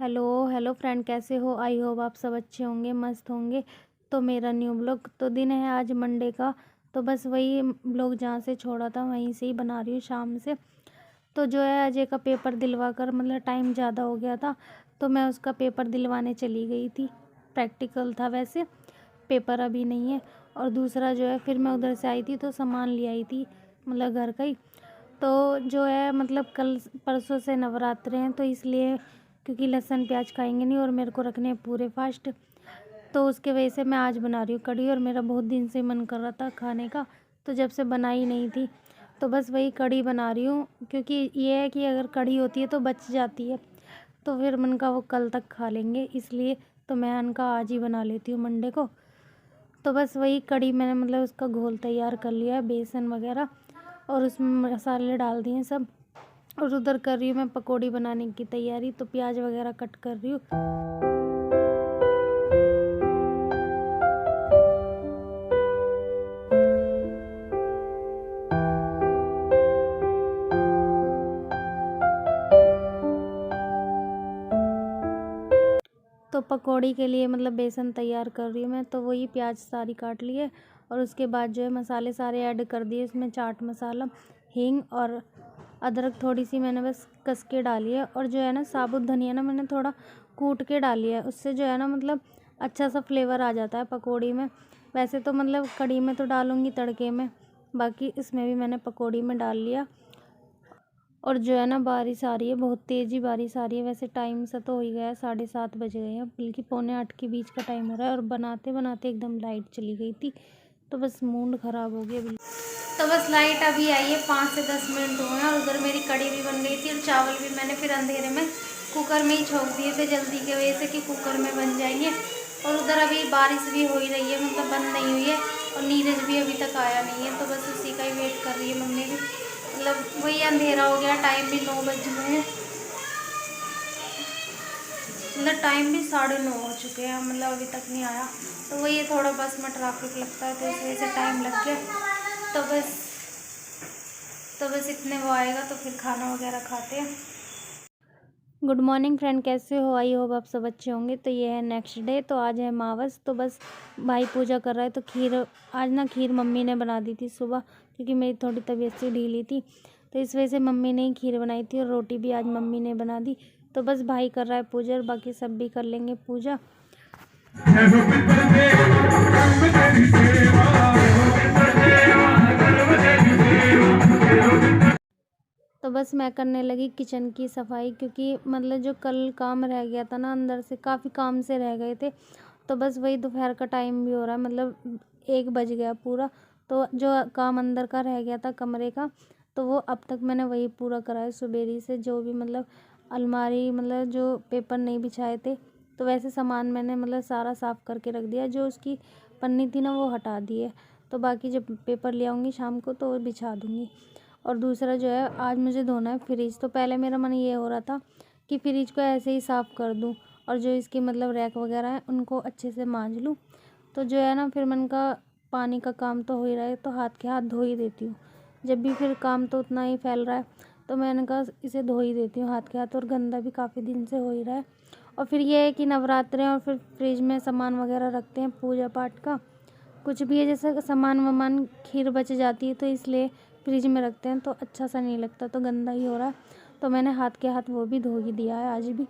Hello hello friend, कैसे हो? I hope आप सब अच्छे होंगे, मस्त होंगे। तो मेरा न्यू ब्लॉग तो दिन है आज मंडे का। तो बस वही ब्लॉग जहाँ से छोड़ा था वहीं से ही बना रही हूँ शाम से। तो जो है अजय का पेपर दिलवा कर मतलब टाइम ज़्यादा हो गया था, तो मैं उसका पेपर दिलवाने चली गई थी। प्रैक्टिकल था वैसे, पेपर अभी नहीं है। और दूसरा जो है फिर मैं उधर से आई थी तो सामान ले आई थी, मतलब घर का ही। तो जो है मतलब कल परसों से नवरात्रे हैं, तो इसलिए क्योंकि लहसुन प्याज खाएंगे नहीं और मेरे को रखने हैं पूरे फास्ट, तो उसके वजह से मैं आज बना रही हूँ कढ़ी। और मेरा बहुत दिन से मन कर रहा था खाने का, तो जब से बनाई नहीं थी तो बस वही कढ़ी बना रही हूँ। क्योंकि ये है कि अगर कढ़ी होती है तो बच जाती है, तो फिर मन का वो कल तक खा लेंगे, इसलिए तो मैं उनका आज ही बना लेती हूँ मंडे को। तो बस वही कढ़ी मैंने मतलब उसका घोल तैयार कर लिया है, बेसन वगैरह, और उसमें मसाले डाल दिए सब। और उधर कर रही हूँ मैं पकौड़ी बनाने की तैयारी, तो प्याज वगैरह कट कर रही हूँ। तो पकौड़ी के लिए मतलब बेसन तैयार कर रही हूँ मैं, तो वही प्याज सारी काट ली है। और उसके बाद जो है मसाले सारे ऐड कर दिए उसमें, चाट मसाला, हींग और अदरक थोड़ी सी मैंने बस कस के डाली है। और जो है ना साबुत धनिया ना मैंने थोड़ा कूट के डाली है, उससे जो है ना मतलब अच्छा सा फ्लेवर आ जाता है पकौड़ी में। वैसे तो मतलब कढ़ी में तो डालूँगी तड़के में, बाकी इसमें भी मैंने पकौड़ी में डाल लिया। और जो है ना बारिश आ रही है, बहुत तेज़ी बारिश आ रही है। वैसे टाइम से तो हो ही गया है, 7:30 बज गए हैं, बल्कि 7:45 के बीच का टाइम हो रहा है। और बनाते बनाते एकदम लाइट चली गई थी, तो बस मूड ख़राब हो गया बिल्कुल। तो बस लाइट अभी आई है, 5 से 10 मिनट हुए हैं। और उधर मेरी कढ़ी भी बन गई थी और चावल भी मैंने फिर अंधेरे में कुकर में ही छोंक दिए थे जल्दी की वजह से कि कुकर में बन जाएंगे। और उधर अभी बारिश भी हो ही रही है, मतलब बंद नहीं हुई है। और नीरज भी अभी तक आया नहीं है, तो बस उसी का ही वेट कर रही है मम्मी भी। मतलब वही अंधेरा हो गया, टाइम भी 9 बज गए हैं, मतलब टाइम भी 9:30 हो चुके हैं, मतलब अभी तक नहीं आया। तो वही थोड़ा बस में ट्रैफिक लगता है, तो इस वजह से टाइम लग गया। तो बस इतने वो आएगा तो फिर खाना वगैरह खाते हैं। गुड मॉर्निंग फ्रेंड, कैसे हो? आई होप आप सब अच्छे होंगे। तो ये है नेक्स्ट डे, तो आज है मावस। तो बस भाई पूजा कर रहा है, तो खीर आज ना खीर मम्मी ने बना दी थी सुबह, क्योंकि मेरी थोड़ी तबीयत सी ढीली थी, तो इस वजह से मम्मी ने ही खीर बनाई थी। और रोटी भी आज मम्मी ने बना दी। तो बस भाई कर रहा है पूजा और बाकी सब भी कर लेंगे पूजा। तो बस मैं करने लगी किचन की सफाई, क्योंकि मतलब जो कल काम रह गया था ना, अंदर से काफ़ी काम से रह गए थे। तो बस वही दोपहर का टाइम भी हो रहा है, मतलब 1 बज गया पूरा। तो जो काम अंदर का रह गया था कमरे का, तो वो अब तक मैंने वही पूरा करा है सुबेरी से। जो भी मतलब अलमारी, मतलब जो पेपर नहीं बिछाए थे, तो वैसे सामान मैंने मतलब सारा साफ़ करके रख दिया। जो उसकी पन्नी थी ना वो हटा दी है। तो बाकी जब पेपर ले आऊँगी शाम को तो वो बिछा दूँगी। और दूसरा जो है आज मुझे धोना है फ्रिज। तो पहले मेरा मन ये हो रहा था कि फ्रिज को ऐसे ही साफ़ कर दूं, और जो इसकी मतलब रैक वगैरह है उनको अच्छे से मांज लूँ। तो जो है ना फिर मन का पानी का काम तो हो ही रहा है, तो हाथ के हाथ धो ही देती हूँ। जब भी फिर काम तो उतना ही फैल रहा है, तो मैंने कहा इसे धो ही देती हूँ हाथ के हाथ। और गंदा भी काफ़ी दिन से हो ही रहा है। और फिर ये है कि नवरात्रे हैं और फिर फ्रिज में सामान वगैरह रखते हैं पूजा पाठ का, कुछ भी है जैसे सामान वामान, खीर बच जाती है तो इसलिए फ्रिज में रखते हैं, तो अच्छा सा नहीं लगता, तो गंदा ही हो रहा है। तो मैंने हाथ के हाथ वो भी धो ही दिया है आज भी।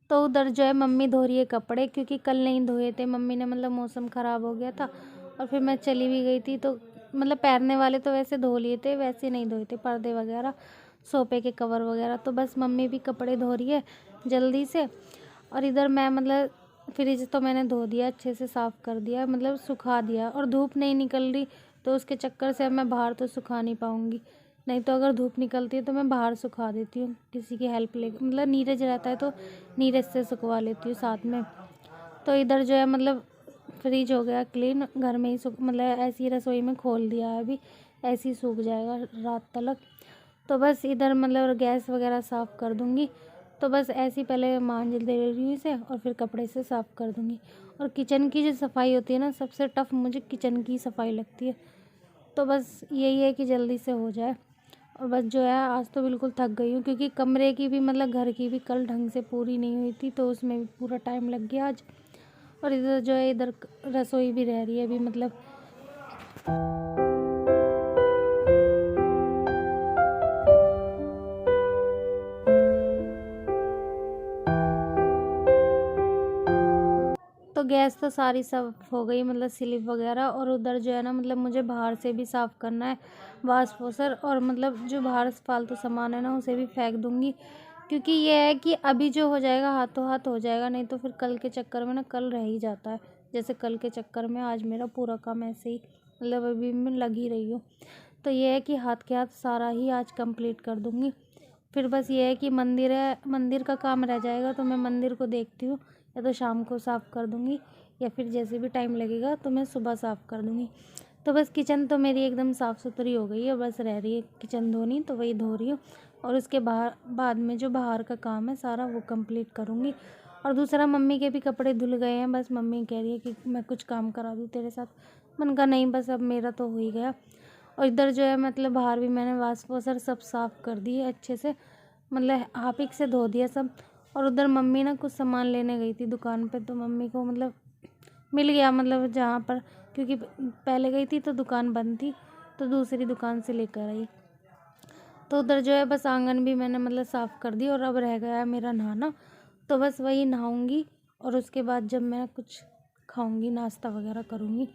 तो उधर जो है मम्मी धो रही है कपड़े, क्योंकि कल नहीं धोए थे मम्मी ने, मतलब मौसम ख़राब हो गया था और फिर मैं चली भी गई थी। तो मतलब पहनने वाले तो वैसे धो लिए थे, वैसे नहीं धोए थे पर्दे वगैरह, सोफे के कवर वगैरह। तो बस मम्मी भी कपड़े धो रही है जल्दी से। और इधर मैं मतलब फ्रिज तो मैंने धो दिया, अच्छे से साफ़ कर दिया, मतलब सुखा दिया। और धूप नहीं निकल रही, तो उसके चक्कर से अब मैं बाहर तो सुखा नहीं पाऊँगी। नहीं तो अगर धूप निकलती है तो मैं बाहर सुखा देती हूँ किसी की हेल्प लेकर, मतलब नीरज रहता है तो नीरज से सुखवा लेती हूँ साथ में। तो इधर जो है मतलब फ्रिज हो गया क्लीन, घर में ही मतलब ऐसी रसोई में खोल दिया है, अभी ऐसे ही सूख जाएगा रात तलक। तो बस इधर मतलब गैस वगैरह साफ़ कर दूँगी। तो बस ऐसे ही पहले मांज दे रही हूँ इसे और फिर कपड़े से साफ़ कर दूँगी। और किचन की जो सफाई होती है ना, सबसे टफ़ मुझे किचन की सफाई लगती है। तो बस यही है कि जल्दी से हो जाए। और बस जो है आज तो बिल्कुल थक गई हूँ, क्योंकि कमरे की भी मतलब घर की भी कल ढंग से पूरी नहीं हुई थी, तो उसमें भी पूरा टाइम लग गया आज। और इधर जो है इधर रसोई भी रह रही है अभी मतलब। तो गैस तो सारी साफ़ हो गई मतलब स्लिप वगैरह। और उधर जो है ना मतलब मुझे बाहर से भी साफ़ करना है वाश पोसर, और मतलब जो बाहर फालतू सामान है ना उसे भी फेंक दूँगी। क्योंकि ये है कि अभी जो हो जाएगा हाथों हाथ हो जाएगा, नहीं तो फिर कल के चक्कर में ना कल रह ही जाता है। जैसे कल के चक्कर में आज मेरा पूरा काम ऐसे ही मतलब अभी मैं लग ही रही हूँ। तो ये है कि हाथ के हाथ सारा ही आज कंप्लीट कर दूँगी। फिर बस ये है कि मंदिर है, मंदिर का काम रह जाएगा, तो मैं मंदिर को देखती हूँ, या तो शाम को साफ़ कर दूँगी या फिर जैसे भी टाइम लगेगा तो मैं सुबह साफ़ कर दूँगी। तो बस किचन तो मेरी एकदम साफ़ सुथरी हो गई है, बस रह रही है किचन धोनी, तो वही धो रही हूँ। और उसके बाद में जो बाहर का काम है सारा वो कंप्लीट करूँगी। और दूसरा मम्मी के भी कपड़े धुल गए हैं, बस मम्मी कह रही है कि मैं कुछ काम करा दूँ तेरे साथ। मैंने कहा नहीं, बस अब मेरा तो हो ही गया। और इधर जो है मतलब बाहर भी मैंने वाश पोछर सब साफ़ कर दिए अच्छे से, मतलब हार्पिक से धो दिया सब। और उधर मम्मी ना कुछ सामान लेने गई थी दुकान पे, तो मम्मी को मतलब मिल गया मतलब जहाँ पर, क्योंकि पहले गई थी तो दुकान बंद थी, तो दूसरी दुकान से लेकर आई। तो उधर जो है बस आंगन भी मैंने मतलब साफ़ कर दी, और अब रह गया है मेरा नहाना। तो बस वही नहाऊंगी और उसके बाद जब मैं कुछ खाऊंगी, नाश्ता वगैरह करूँगी।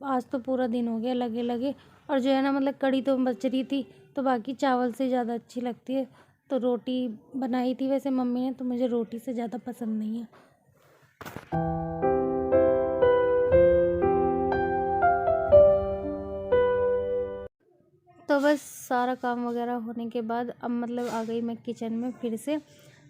आज तो पूरा दिन हो गया लगे लगे। और जो है ना मतलब कढ़ी तो बच रही थी, तो बाकी चावल से ज़्यादा अच्छी लगती है। तो रोटी बनाई थी वैसे मम्मी ने, तो मुझे रोटी से ज़्यादा पसंद नहीं है। तो बस सारा काम वगैरह होने के बाद अब मतलब आ गई मैं किचन में फिर से।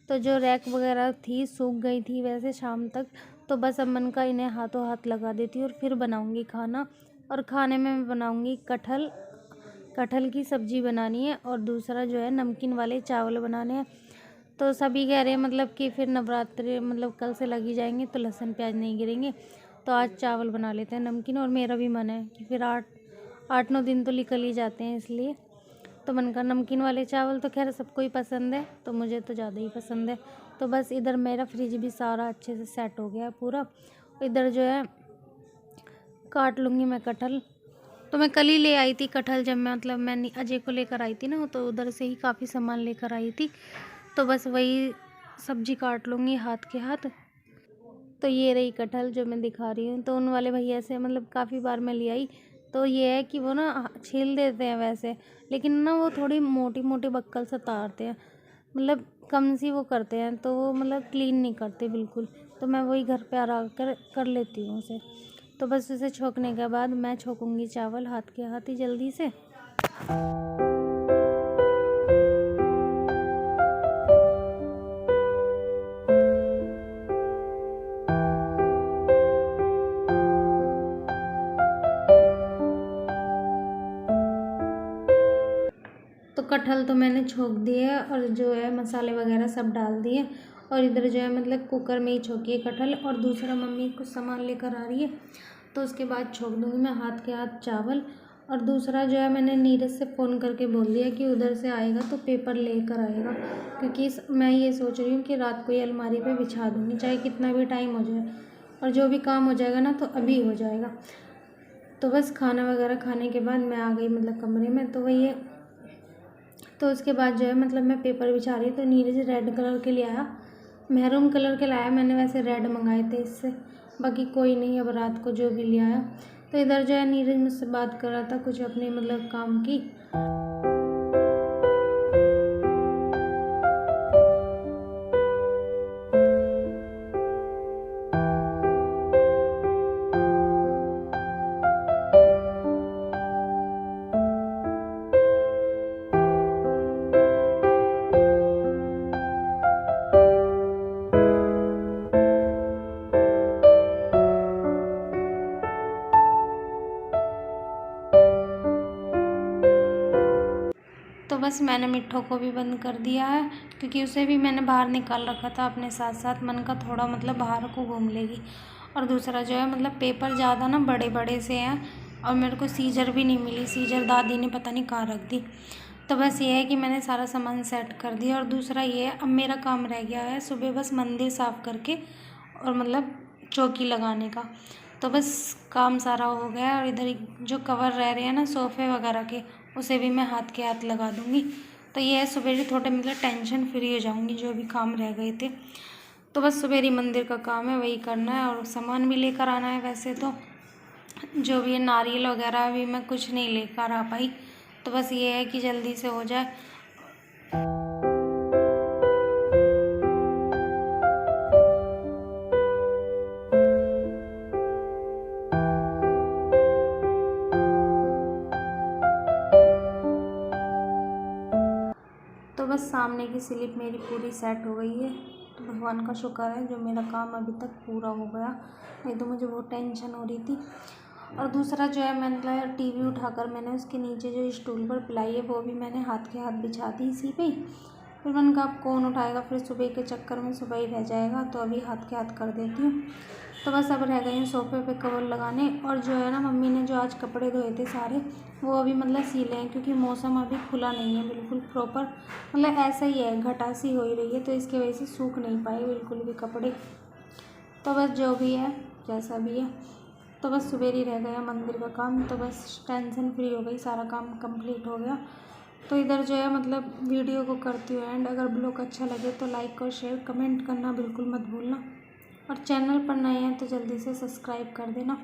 तो जो रैक वगैरह थी सूख गई थी वैसे शाम तक, तो बस अब मन का इन्हें हाथों हाथ लगा देती हूँ और फिर बनाऊँगी खाना। और खाने में मैं बनाऊँगी कटहल की सब्ज़ी बनानी है, और दूसरा जो है नमकीन वाले चावल बनाने हैं। तो सभी कह रहे हैं मतलब कि फिर नवरात्रि मतलब कल से लगी जाएंगे तो लहसुन प्याज नहीं गिरेंगे, तो आज चावल बना लेते हैं नमकीन। और मेरा भी मन है कि फिर 8-9 दिन तो निकल ही जाते हैं, इसलिए तो मन का नमकीन वाले चावल तो खैर सबको ही पसंद है, तो मुझे तो ज़्यादा ही पसंद है। तो बस इधर मेरा फ्रिज भी सारा अच्छे से सेट हो गया है पूरा। इधर जो है काट लूँगी मैं कटहल। तो मैं कल ही ले आई थी कटहल, जब मैं मतलब मैं अजय को लेकर आई थी ना, तो उधर से ही काफ़ी सामान लेकर आई थी। तो बस वही सब्जी काट लूँगी हाथ के हाथ। तो ये रही कटहल जो मैं दिखा रही हूँ। तो उन वाले भैया से मतलब काफ़ी बार मैं ले आई, तो ये है कि वो ना छील देते हैं वैसे, लेकिन ना वो थोड़ी मोटी मोटी बक्कल से उतारते हैं, मतलब कम सी वो करते हैं, तो वो मतलब क्लीन नहीं करते बिल्कुल। तो मैं वही घर पे आरा कर लेती हूँ उसे। तो बस उसे छोंकने के बाद मैं छोंकूँगी चावल हाथ के हाथ ही जल्दी से। तो कटहल तो मैंने छोंक दिए और जो है मसाले वगैरह सब डाल दिए। और इधर जो है मतलब कुकर में ही छोंकी है कटहल, और दूसरा मम्मी कुछ सामान लेकर आ रही है, तो उसके बाद छोंक दूँगी मैं हाथ के हाथ चावल। और दूसरा जो है मैंने नीरज से फ़ोन करके बोल दिया कि उधर से आएगा तो पेपर लेकर आएगा, क्योंकि मैं ये सोच रही हूँ कि रात को ही अलमारी पे बिछा दूँगी, चाहे कितना भी टाइम हो जाए, और जो भी काम हो जाएगा ना तो अभी हो जाएगा। तो बस खाना वगैरह खाने के बाद मैं आ गई मतलब कमरे में, तो वही है। तो उसके बाद जो है मतलब मैं पेपर बिछा रही, तो नीरज रेड कलर के ले आया, मैरून कलर के लाया, मैंने वैसे रेड मंगाए थे इससे, बाकी कोई नहीं, अब रात को जो भी ले आया। तो इधर जो है नीरज मुझसे बात कर रहा था कुछ अपने मतलब काम की। बस मैंने मिट्ठू को भी बंद कर दिया है, क्योंकि उसे भी मैंने बाहर निकाल रखा था अपने साथ साथ। मन का थोड़ा मतलब बाहर को घूम लेगी। और दूसरा जो है मतलब पेपर ज़्यादा ना बड़े बड़े से हैं, और मेरे को सीजर भी नहीं मिली। सीजर दादी ने पता नहीं कहाँ रख दी। तो बस ये है कि मैंने सारा सामान सेट कर दिया। और दूसरा ये है, अब मेरा काम रह गया है सुबह बस मंदिर साफ़ करके और मतलब चौकी लगाने का। तो बस काम सारा हो गया है। और इधर जो कवर रह रहे हैं ना सोफ़े वगैरह के, उसे भी मैं हाथ के हाथ लगा दूँगी। तो ये है सुबेरी थोड़े मतलब टेंशन फ्री हो जाऊँगी, जो भी काम रह गए थे। तो बस सुबेरी मंदिर का काम है, वही करना है। और सामान भी लेकर आना है। वैसे तो जो भी है नारियल वगैरह अभी मैं कुछ नहीं लेकर आ पाई। तो बस ये है कि जल्दी से हो जाए। तो बस सामने की स्लिप मेरी पूरी सेट हो गई है। तो भगवान का शुक्र है जो मेरा काम अभी तक पूरा हो गया, नहीं तो मुझे बहुत टेंशन हो रही थी। और दूसरा जो है मैंने टीवी उठाकर मैंने उसके नीचे जो स्टूल पर पिलाई है वो भी मैंने हाथ के हाथ बिछा दी इसी पे। फिर मैंने कहा अब कौन उठाएगा, फिर सुबह के चक्कर में सुबह ही रह जाएगा, तो अभी हाथ के हाथ कर देती हूँ। तो बस अब रह गए हैं सोफ़े पे कवर लगाने। और जो है ना मम्मी ने जो आज कपड़े धोए थे सारे, वो अभी मतलब सीले हैं, क्योंकि मौसम अभी खुला नहीं है बिल्कुल प्रॉपर, मतलब ऐसा ही है, घटासी हो ही रही है, तो इसकी वजह से सूख नहीं पाए बिल्कुल भी कपड़े। तो बस जो भी है जैसा भी है, तो बस सुबेरी रह गया मंदिर का काम। तो बस टेंशन फ्री हो गई, सारा काम कंप्लीट हो गया। तो इधर जो है मतलब वीडियो को करती हूँ एंड। अगर ब्लॉग अच्छा लगे तो लाइक और शेयर कमेंट करना बिल्कुल मत भूलना। और चैनल पर नए हैं तो जल्दी से सब्सक्राइब कर देना।